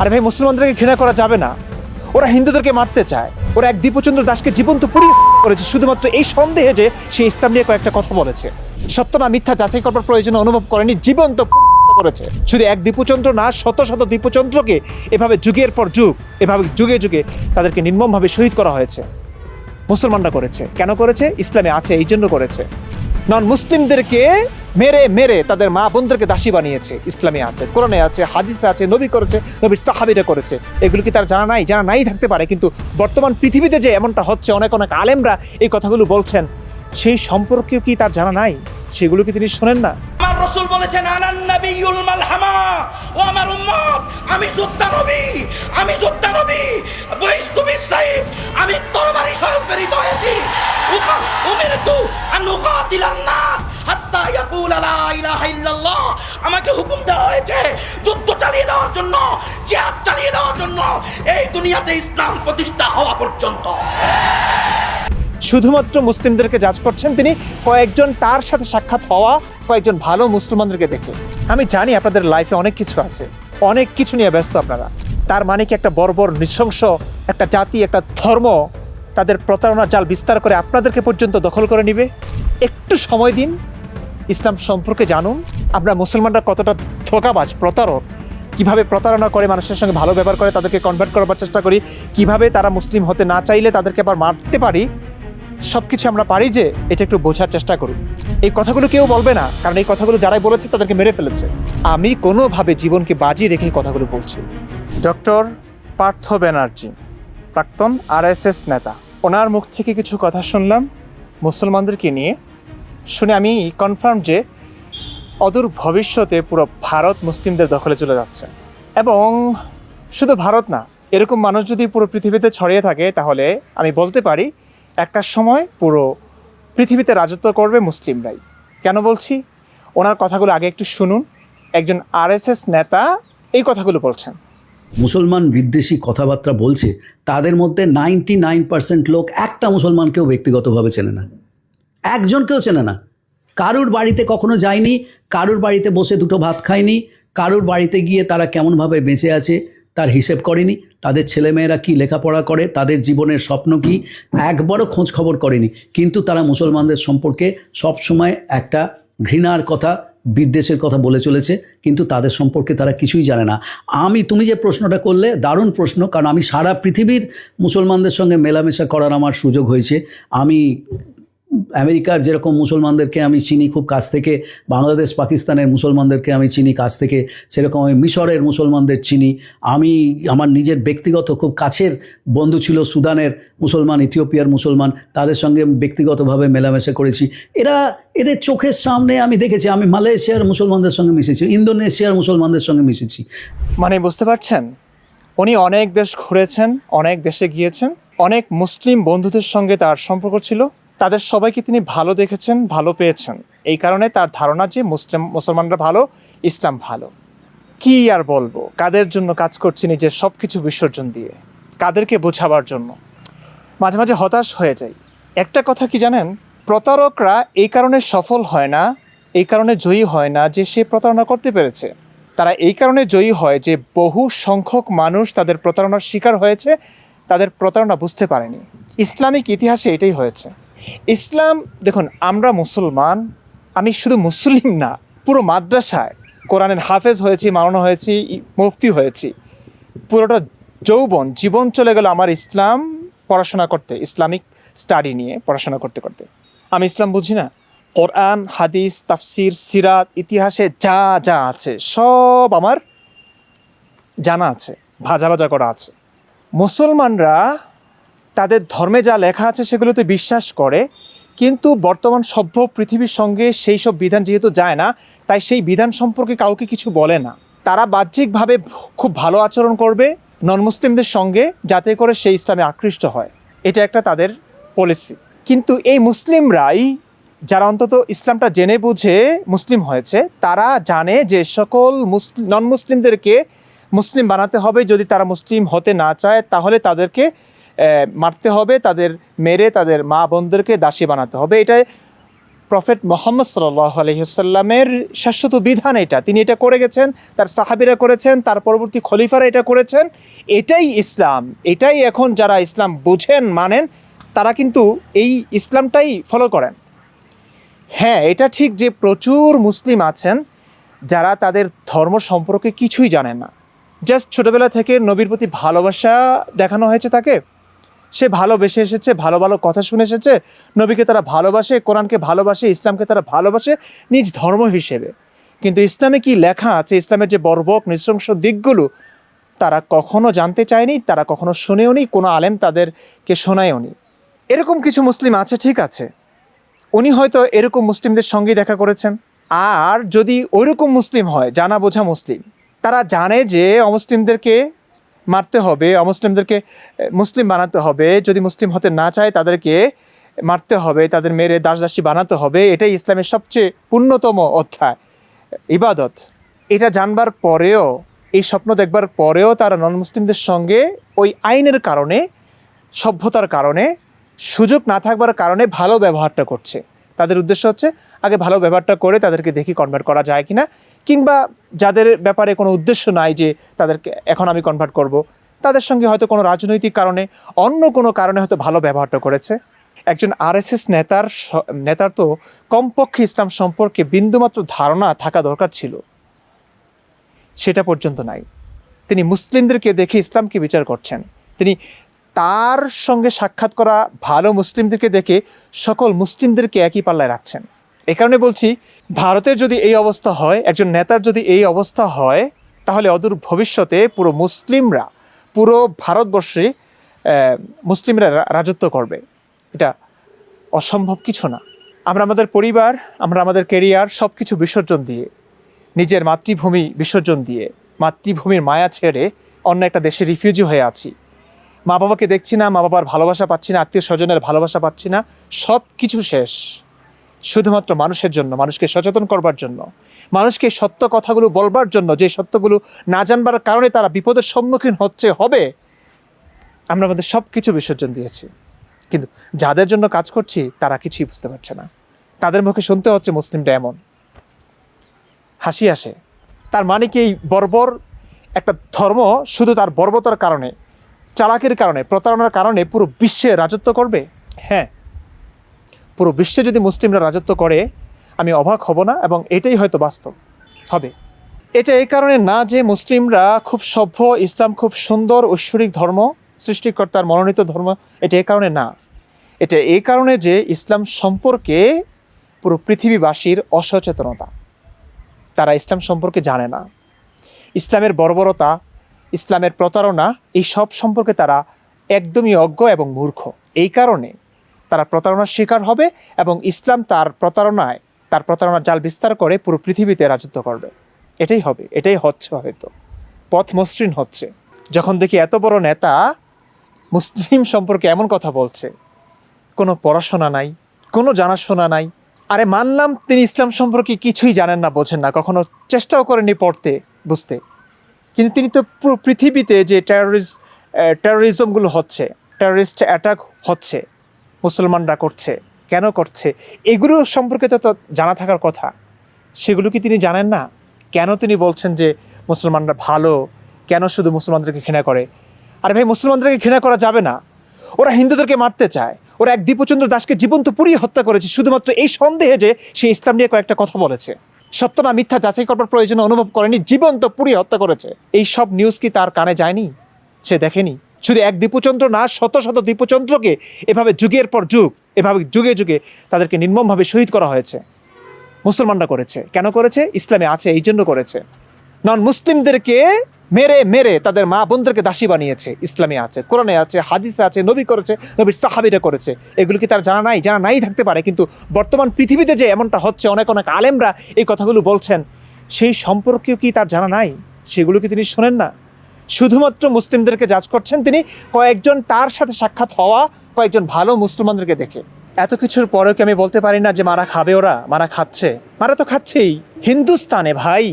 আরে ভাই, মুসলমানদেরকে ঘৃণা করা যাবে না। ওরা হিন্দুদেরকে মারতে চায়। ওরা এক দীপচন্দ্র দাসকে জীবন্ত পুড়িয়ে করেছে শুধুমাত্র এই সন্দেহে যে সে ইসলাম নিয়ে কয়েকটা কথা বলেছে। সত্য না মিথ্যা যাচাই করবার প্রয়োজন অনুভব করেনি, জীবন্ত করেছে। শুধু এক দীপচন্দ্র না, শত শত দীপচন্দ্রকে এভাবে যুগের পর যুগ, এভাবে যুগে যুগে তাদেরকে নির্মমভাবে শহীদ করা হয়েছে। মুসলমানরা করেছে। কেন করেছে? ইসলামে আছে এই জন্য করেছে। নন মুসলিমদেরকে মেরে মেরে তাদের মা বোনদেরকে দাসী বানিয়েছে। ইসলামে আছে, কোরআনে আছে, হাদিসে আছে, নবী করেছে, নবীর সাহাবীরা করেছে। এগুলো কি তার জানা নাই? জানা নাই থাকতে পারে, কিন্তু বর্তমান পৃথিবীতে যে এমনটা হচ্ছে, অনেক অনেক আলেমরা এই কথাগুলো বলছেন, সেই সম্পর্কেও কি তার জানা নাই? সেগুলো কি তিনি শোনেন না? আমার রাসূল বলেছেন, আনান নাবিয়ুল মালহামা, ও আমার উম্মত, আমি যোদ্ধা নবী, আমি যোদ্ধা নবী, বইস্তু বিসাইফ, আমি তরবারি সহ প্রেরিত হয়েছি। উমিরতু আন উকাতিলান নাস হাত্তা ইয়াকুলা লা ইলাহা ইল্লাল্লাহ, আমাকে হুকুম দেওয়া হয়েছে যুদ্ধ চালিয়ে দেওয়ার জন্য, জিহাদ চালিয়ে দেওয়ার জন্য, এই দুনিয়াতে ইসলাম প্রতিষ্ঠা হওয়া পর্যন্ত। শুধুমাত্র মুসলিমদেরকে জাজ করছেন তিনি, কয়েকজন তার সাথে সাক্ষাৎ হওয়া কয়েকজন ভালো মুসলমানদেরকে দেখে। আমি জানি আপনাদের লাইফে অনেক কিছু আছে, অনেক কিছু নিয়ে ব্যস্ত আপনারা। তার মানে কি একটা বর্বর নৃশংস একটা জাতি, একটা ধর্ম তাদের প্রতারণার জাল বিস্তার করে আপনাদেরকে পর্যন্ত দখল করে নিবে? একটু সময় দিন, ইসলাম সম্পর্কে জানুন। আমরা মুসলমানরা কতটা ধোঁকাবাজ, প্রতারক, কিভাবে প্রতারণা করে মানুষের সঙ্গে ভালো ব্যবহার করে তাদেরকে কনভার্ট করবার চেষ্টা করি, কিভাবে তারা মুসলিম হতে না চাইলে তাদেরকে আবার মারতে পারি। সব কিছু আমরা পারি যে, এটা একটু বোঝার চেষ্টা করুন। এই কথাগুলো কেউ বলবে না, কারণ এই কথাগুলো যারাই বলেছে তাদেরকে মেরে ফেলেছে। আমি কোনোভাবে জীবনকে বাজি রেখে কথাগুলো বলছি। ডক্টর পার্থ ব্যানার্জি, প্রাক্তন RSS নেতা, ওনার মুখ থেকে কিছু কথা শুনলাম মুসলমানদেরকে নিয়ে। শুনে আমি কনফার্ম যে অদূর ভবিষ্যতে পুরো ভারত মুসলিমদের দখলে চলে যাচ্ছে। এবং শুধু ভারত না, এরকম মানুষ যদি পুরো পৃথিবীতে ছড়িয়ে থাকে, তাহলে আমি বলতে পারি একটা সময় পুরো পৃথিবীতে রাজত্ব করবে মুসলিমরাই। কেন বলছি? ওনার কথাগুলো আগে একটু শুনুন। একজন RSS নেতা এই কথাগুলো বলছেন। মুসলমান বিদ্বেষী কথাবার্তা বলছে, তাদের মধ্যে 99% লোক একটা মুসলমানকেও ব্যক্তিগতভাবে চেনে না, একজনকেও চেনে না। কারুর বাড়িতে কখনো যায়নি, কারুর বাড়িতে বসে দুটো ভাত খায়নি, কারুর বাড়িতে গিয়ে তারা কেমনভাবে বেঁচে আছে তার হিসেব করেনি, তাদের ছেলেমেয়েরা কি লেখাপড়া করে, তাদের জীবনের স্বপ্ন কি, একবারও খোঁজ খবর করেনি। কিন্তু তারা মুসলমানদের সম্পর্কে সবসময় একটা ঘৃণার কথা, বিদ্বেষের কথা বলে চলেছে, কিন্তু তাদের সম্পর্কে তারা কিছুই জানে না। তুমি যে প্রশ্নটা করলে দারুণ প্রশ্ন, কারণ আমি সারা পৃথিবীর মুসলমানদের সঙ্গে মেলামেশা করার আমার সুযোগ হয়েছে। আমি আমেরিকার যেরকম মুসলমানদেরকে আমি চিনি খুব কাছ থেকে, বাংলাদেশ পাকিস্তানের মুসলমানদেরকে আমি চিনি কাছ থেকে, সেরকম আমি মিশরের মুসলমানদের চিনি। আমি আমার নিজের ব্যক্তিগত খুব কাছের বন্ধু ছিল সুদানের মুসলমান, ইথিওপিয়ার মুসলমান, তাদের সঙ্গে ব্যক্তিগতভাবে মেলামেশা করেছি। এদের চোখের সামনে আমি দেখেছি। আমি মালয়েশিয়ার মুসলমানদের সঙ্গে মিশেছি, ইন্দোনেশিয়ার মুসলমানদের সঙ্গে মিশেছি। মানে বুঝতে পারছেন, উনি অনেক দেশ ঘুরেছেন, অনেক দেশে গিয়েছেন, অনেক মুসলিম বন্ধুদের সঙ্গে তার সম্পর্ক ছিল। তাদের সবাইকে তিনি ভালো দেখেছেন, ভালো পেয়েছেন। এই কারণে তার ধারণা যে মুসলমানরা ভালো, ইসলাম ভালো। কি আর বলবো, কাদের জন্য কাজ করছি নিজের সব কিছু বিসর্জন দিয়ে, কাদেরকে বোঝাবার জন্য। মাঝে মাঝে হতাশ হয়ে যাই। একটা কথা কি জানেন, প্রতারকরা এই কারণে সফল হয় না, এই কারণে জয়ী হয় না যে সে প্রতারণা করতে পেরেছে। তারা এই কারণে জয়ী হয় যে বহু সংখ্যক মানুষ তাদের প্রতারণার শিকার হয়েছে, তাদের প্রতারণা বুঝতে পারেনি। ইসলামিক ইতিহাসে এটাই হয়েছে। ইসলাম, দেখুন, আমরা মুসলমান, আমি শুধু মুসলিম না, পুরো মাদ্রাসায় কোরআনের হাফেজ হয়েছি, মাওলানা হয়েছি, মুফতি হয়েছি। পুরোটা যৌবন জীবন চলে গেল আমার ইসলাম পড়াশোনা করতে, ইসলামিক স্টাডি নিয়ে পড়াশোনা করতে করতে। আমি ইসলাম বুঝি না? কোরআন, হাদিস, তাফসির, সিরাত, ইতিহাসে যা যা আছে সব আমার জানা আছে, ভাজা ভাজা করা আছে। মুসলমানরা তাদের ধর্মে যা লেখা আছে সেগুলোতে বিশ্বাস করে, কিন্তু বর্তমান সভ্য পৃথিবীর সঙ্গে সেই সব বিধান যেহেতু যায় না, তাই সেই বিধান সম্পর্কে কাউকে কিছু বলে না। তারা বাহ্যিকভাবে খুব ভালো আচরণ করবে নন মুসলিমদের সঙ্গে, যাতে করে সেই ইসলামে আকৃষ্ট হয়। এটা একটা তাদের পলিসি। কিন্তু এই মুসলিমরাই, যারা অন্তত ইসলামটা জেনে বুঝে মুসলিম হয়েছে, তারা জানে যে সকল নন মুসলিমদেরকে মুসলিম বানাতে হবে। যদি তারা মুসলিম হতে না চায়, তাহলে তাদেরকে মারতে হবে, তাদের মেরে তাদের মা বোনদেরকে দাসী বানাতে হবে। এটা প্রফেট মোহাম্মদ সাল্লাল্লাহু আলাইহি ওয়াসাল্লামের শাশ্বত বিধান এটা, তিনি এটা করে গেছেন, তার সাহাবীরা করেছেন, তার পরবর্তী খলিফারা এটা করেছেন, এটাই ইসলাম। এটাই এখন যারা ইসলাম বুঝেন মানেন তারা কিন্তু এই ইসলামটাই ফলো করেন। হ্যাঁ, এটা ঠিক যে প্রচুর মুসলিম আছেন যারা তাদের ধর্ম সম্পর্কে কিছুই জানেন না। জাস্ট ছোটোবেলা থেকে নবীর প্রতি ভালোবাসা দেখানো হয়েছে তাকে, সে ভালোবেসে এসেছে, ভালো ভালো কথা শুনে এসেছে, নবীকে তারা ভালোবাসে, কোরআনকে ভালোবাসে, ইসলামকে তারা ভালোবাসে নিজ ধর্ম হিসেবে। কিন্তু ইসলামে কি লেখা আছে, ইসলামের যে বর্বক নৃশংস দিকগুলো তারা কখনো জানতে চায়নি, তারা কখনো শুনেও নি, কোনো আলেম তাদেরকে শোনায়ও নি। এরকম কিছু মুসলিম আছে, ঠিক আছে, উনি হয়তো এরকম মুসলিমদের সঙ্গেই দেখা করেছেন। আর যদি ওইরকম মুসলিম হয়, জানা বোঝা মুসলিম, তারা জানে যে অমুসলিমদেরকে মারতে হবে, অমুসলিমদেরকে মুসলিম বানাতে হবে, যদি মুসলিম হতে না চায় তাদেরকে মারতে হবে, তাদের মেরে দাসদাসী বানাতে হবে, এটাই ইসলামের সবচেয়ে পূর্ণতম অধ্যায়, ইবাদত। এটা জানবার পরেও, এই স্বপ্ন দেখবার পরেও তারা নন মুসলিমদের সঙ্গে ওই আইনের কারণে, সভ্যতার কারণে, সুযোগ না থাকবার কারণে ভালো ব্যবহারটা করছে। তাদের উদ্দেশ্য হচ্ছে আগে ভালো ব্যবহারটা করে তাদেরকে দেখি কনভার্ট করা যায় কিনা, কিংবা যাদের ব্যাপারে কোনো উদ্দেশ্য নাই যে তাদেরকে এখন আমি কনভার্ট করব, তাদের সঙ্গে হয়তো কোনো রাজনৈতিক কারণে, অন্য কোনো কারণে হয়তো ভালো ব্যবহারটা করেছে। একজন আরএসএস নেতার তো কমপক্ষে ইসলাম সম্পর্কে বিন্দুমাত্র ধারণা থাকা দরকার ছিল, সেটা পর্যন্ত নাই। তিনি মুসলিমদেরকে দেখে ইসলামকে বিচার করছেন, তিনি তার সঙ্গে সাক্ষাৎ করা ভালো মুসলিমদেরকে দেখে সকল মুসলিমদেরকে একই পাল্লায় রাখছেন। এই কারণে বলছি, ভারতের যদি এই অবস্থা হয়, একজন নেতার যদি এই অবস্থা হয়, তাহলে অদূর ভবিষ্যতে পুরো মুসলিমরা, পুরো ভারতবর্ষে মুসলিমরা রাজত্ব করবে। এটা অসম্ভব কিছু না। আমরা আমাদের পরিবার, আমরা আমাদের কেরিয়ার সব কিছু বিসর্জন দিয়ে, নিজের মাতৃভূমি বিসর্জন দিয়ে, মাতৃভূমির মায়া ছেড়ে অন্য একটা দেশে রিফিউজি হয়ে আছি। মা বাবাকে দেখছি না, মা বাবার ভালোবাসা পাচ্ছি না, আত্মীয় স্বজনের ভালোবাসা পাচ্ছি না, সব কিছু শেষ শুধুমাত্র মানুষের জন্য, মানুষকে সচেতন করবার জন্য, মানুষকে সত্য কথাগুলো বলবার জন্য, যে সত্যগুলো না জানবার কারণে তারা বিপদের সম্মুখীন হবে। আমরা আমাদের সব কিছু বিসর্জন দিয়েছি, কিন্তু যাদের জন্য কাজ করছি তারা কিছুই বুঝতে পারছে না। তাদের মুখে শুনতে হচ্ছে মুসলিমটা এমন, হাসি আসে। তার মানে কি এই বর্বর একটা ধর্ম শুধু তার বর্বরতার কারণে, চালাকের কারণে, প্রতারণার কারণে পুরো বিশ্বে রাজত্ব করবে? হ্যাঁ, পুরো বিশ্বে যদি মুসলিমরা রাজত্ব করে আমি অবাক হব না, এবং এটাই হয়তো বাস্তব হবে। এটা এই কারণে না যে মুসলিমরা খুব সভ্য, ইসলাম খুব সুন্দর ঐশ্বরিক ধর্ম, সৃষ্টিকর্তার মনোনীত ধর্ম, এটা এই কারণে না। এটা এই কারণে যে ইসলাম সম্পর্কে পুরো পৃথিবীবাসীর অসচেতনতা, তারা ইসলাম সম্পর্কে জানে না। ইসলামের বর্বরতা, ইসলামের প্রতারণা, এই সব সম্পর্কে তারা একদমই অজ্ঞ এবং মূর্খ। এই কারণে তারা প্রতারণার শিকার হবে, এবং ইসলাম তার প্রতারণার জাল বিস্তার করে পুরো পৃথিবীতে রাজত্ব করবে। এটাই হবে, এটাই হচ্ছে। হয়তো পথ মসৃণ হচ্ছে যখন দেখি এত বড় নেতা মুসলিম সম্পর্কে এমন কথা বলছে, কোনো পড়াশোনা নাই, কোনো জানাশোনা নাই। আরে মানলাম তিনি ইসলাম সম্পর্কে কিছুই জানেন না, বোঝেন না, কখনো চেষ্টাও করেননি পড়তে বুঝতে, কিন্তু তিনি তো পুরো পৃথিবীতে যে টেরোরিজমগুলো হচ্ছে, টেরোরিস্ট অ্যাটাক হচ্ছে, মুসলমানরা করছে, কেন করছে, এগুলো সম্পর্কে তো জানা থাকার কথা। সেগুলো কি তিনি জানেন না? কেন তিনি বলছেন যে মুসলমানরা ভালো, কেন শুধু মুসলমানদেরকে ঘৃণা করে? আরে ভাই, মুসলমানদেরকে ঘৃণা করা যাবে না, ওরা হিন্দুদেরকে মারতে চায়, ওরা এক দীপচন্দ্র দাসকে জীবন্ত পুড়িয়ে হত্যা করেছে শুধুমাত্র এই সন্দেহে যে সে ইসলাম নিয়ে কয়েকটা কথা বলেছে। সত্য না মিথ্যা যাচাই করবার প্রয়োজন অনুভব করেনি, জীবন্ত পুড়িয়ে হত্যা করেছে। এই সব নিউজ কি তার কানে যায়নি? সে দেখেনি? শুধু এক দীপচন্দ্র না, শত শত দীপচন্দ্রকে এভাবে যুগের পর যুগ, এভাবে যুগে যুগে তাদেরকে নির্মমভাবে শহীদ করা হয়েছে। মুসলমানরা করেছে। কেন করেছে? ইসলামে আছে এই জন্য করেছে। নন মুসলিমদেরকে মেরে মেরে তাদের মা বোনদেরকে দাসী বানিয়েছে। ইসলামে আছে, কোরআনে আছে, হাদিসে আছে, নবী করেছে, নবীর সাহাবীরা করেছে। এগুলো কি তার জানা নাই? জানা নাই থাকতে পারে, কিন্তু বর্তমান পৃথিবীতে যে এমনটা হচ্ছে, অনেক অনেক আলেমরা এই কথাগুলো বলছেন, সেই সম্পর্কেও কি তার জানা নাই? সেগুলো কি তিনি শোনেন না? শুধুমাত্র মুসলিমদেরকে জাজ করছেন তিনি কয়েকজন তার সাথে সাক্ষাৎ হওয়া কয়েকজন ভালো মুসলমানদেরকে দেখে। এত কিছুর পরেও কি আমি বলতে পারি না যে মারা খাবে? ওরা মারা খাচ্ছে, মারা তো খাচ্ছেই। হিন্দুস্তানে ভাই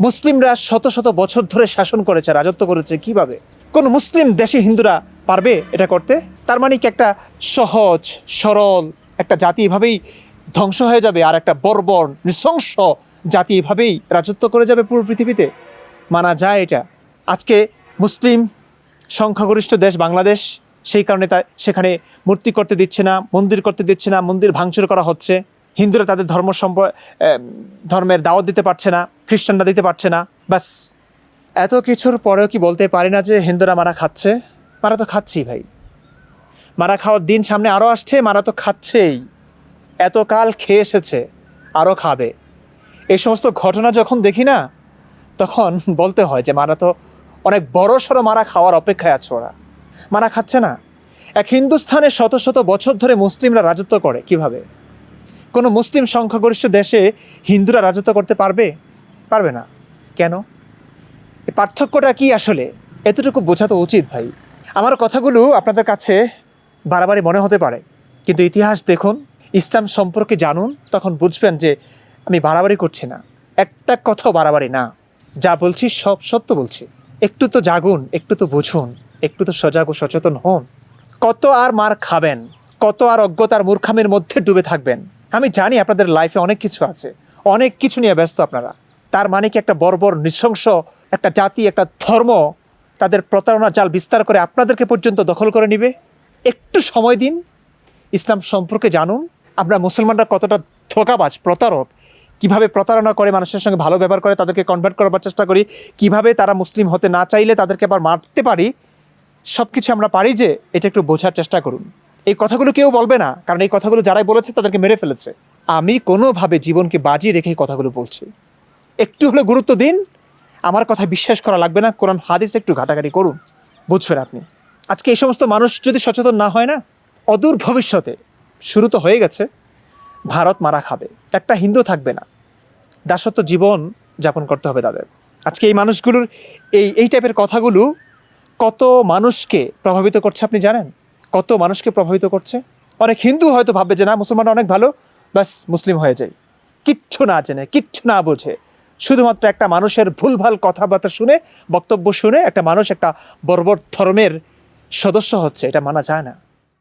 মুসলিমরা শত শত বছর ধরে শাসন করেছে, রাজত্ব করেছে। কিভাবে কোন মুসলিম দেশে হিন্দুরা পারবে এটা করতে? তার মানে কি একটা সহজ সরল একটা জাতি এভাবেই ধ্বংস হয়ে যাবে, আর একটা বর্বর নৃশংস জাতি এভাবেই রাজত্ব করে যাবে পুরো পৃথিবীতে? মানা যায় এটা? আজকে মুসলিম সংখ্যাগরিষ্ঠ দেশ বাংলাদেশ, সেই কারণে সেখানে মূর্তি করতে দিচ্ছে না, মন্দির করতে দিচ্ছে না, মন্দির ভাঙচুর করা হচ্ছে। হিন্দুরা তাদের ধর্মের দাওয়াত দিতে পারছে না, খ্রিস্টানরা দিতে পারছে না। ব্যাস, এত কিছুর পরেও কি বলতে পারি না যে হিন্দুরা মারা খাচ্ছে? মারা তো খাচ্ছি ভাই, মারা খাওয়ার দিন সামনে আরও আসছে, মারা তো খাচ্ছেই, এতকাল খেয়ে এসেছে, আরও খাবে। এই সমস্ত ঘটনা যখন দেখি না, তখন বলতে হয় যে মারা তো অনেক বড় সড়ো মারা খাওয়ার অপেক্ষায় আছে। ওরা মারা খাচ্ছে না। এক হিন্দুস্থানে শত শত বছর ধরে মুসলিমরা রাজত্ব করে কিভাবে? কোনো মুসলিম সংখ্যাগরিষ্ঠ দেশে হিন্দুরা রাজত্ব করতে পারবে? পারবে না। কেন? এই পার্থক্যটা কি আসলে? এতটুকু বোঝা তো উচিত ভাই। আমার কথাগুলো আপনাদের কাছে বাড়াবাড়ি মনে হতে পারে, কিন্তু ইতিহাস দেখুন, ইসলাম সম্পর্কে জানুন, তখন বুঝবেন যে আমি বাড়াবাড়ি করছি না, একটা কথাও বাড়াবাড়ি না। যা বলছি সব সত্য বলছি। একটু তো জাগুন, একটু তো বুঝুন, একটু তো সজাগ ও সচেতন হন। কত আর মার খাবেন? কত আর অজ্ঞতার মূর্খামির মধ্যে ডুবে থাকবেন? আমি জানি আপনাদের লাইফে অনেক কিছু আছে, অনেক কিছু নিয়ে ব্যস্ত আপনারা। তার মানে কি একটা বর্বর নৃশংস একটা জাতি, একটা ধর্ম তাদের প্রতারণার জাল বিস্তার করে আপনাদেরকে পর্যন্ত দখল করে নেবে? একটু সময় দিন, ইসলাম সম্পর্কে জানুন। আমরা মুসলমানরা কতটা ধোঁকাবাজ, প্রতারক, কিভাবে প্রতারণা করে মানুষের সঙ্গে ভালো ব্যবহার করে তাদেরকে কনভার্ট করার চেষ্টা করি, কিভাবে তারা মুসলিম হতে না চাইলে তাদেরকে আবার মারতে পারি, সব কিছু আমরা পারি যে এটা একটু বোঝার চেষ্টা করুন। এই কথাগুলো কেউ বলবে না, কারণ এই কথাগুলো যারাই বলেছে তাদেরকে মেরে ফেলেছে। আমি কোনোভাবে জীবনকে বাজি রেখে এই কথাগুলো বলছি। একটু হলে গুরুত্ব দিন। আমার কথা বিশ্বাস করা লাগবে না, কোরআন হাদিস একটু ঘাটাঘাটি করুন, বুঝবেন আপনি। আজকে এই সমস্ত মানুষ যদি সচেতন না হয় না, অদূর ভবিষ্যতে, শুরু তো হয়ে গেছে, ভারত মারা খাবে, একটা হিন্দু থাকবে না, দাসত্ব জীবন যাপন করতে হবে তাদের। আজকে এই মানুষগুলোর এই টাইপের কথাগুলো কত মানুষকে প্রভাবিত করছে আপনি জানেন? কত মানুষকে প্রভাবিত করছে। অনেক হিন্দু হয়তো ভাববে যে না, মুসলমানরা অনেক ভালো, ব্যাস মুসলিম হয়ে যায়, কিচ্ছু না জেনে, কিচ্ছু না বোঝে, শুধুমাত্র একটা মানুষের ভুলভাল কথাবার্তা শুনে, বক্তব্য শুনে একটা মানুষ একটা বর্বর ধর্মের সদস্য হচ্ছে। এটা মানা যায় না।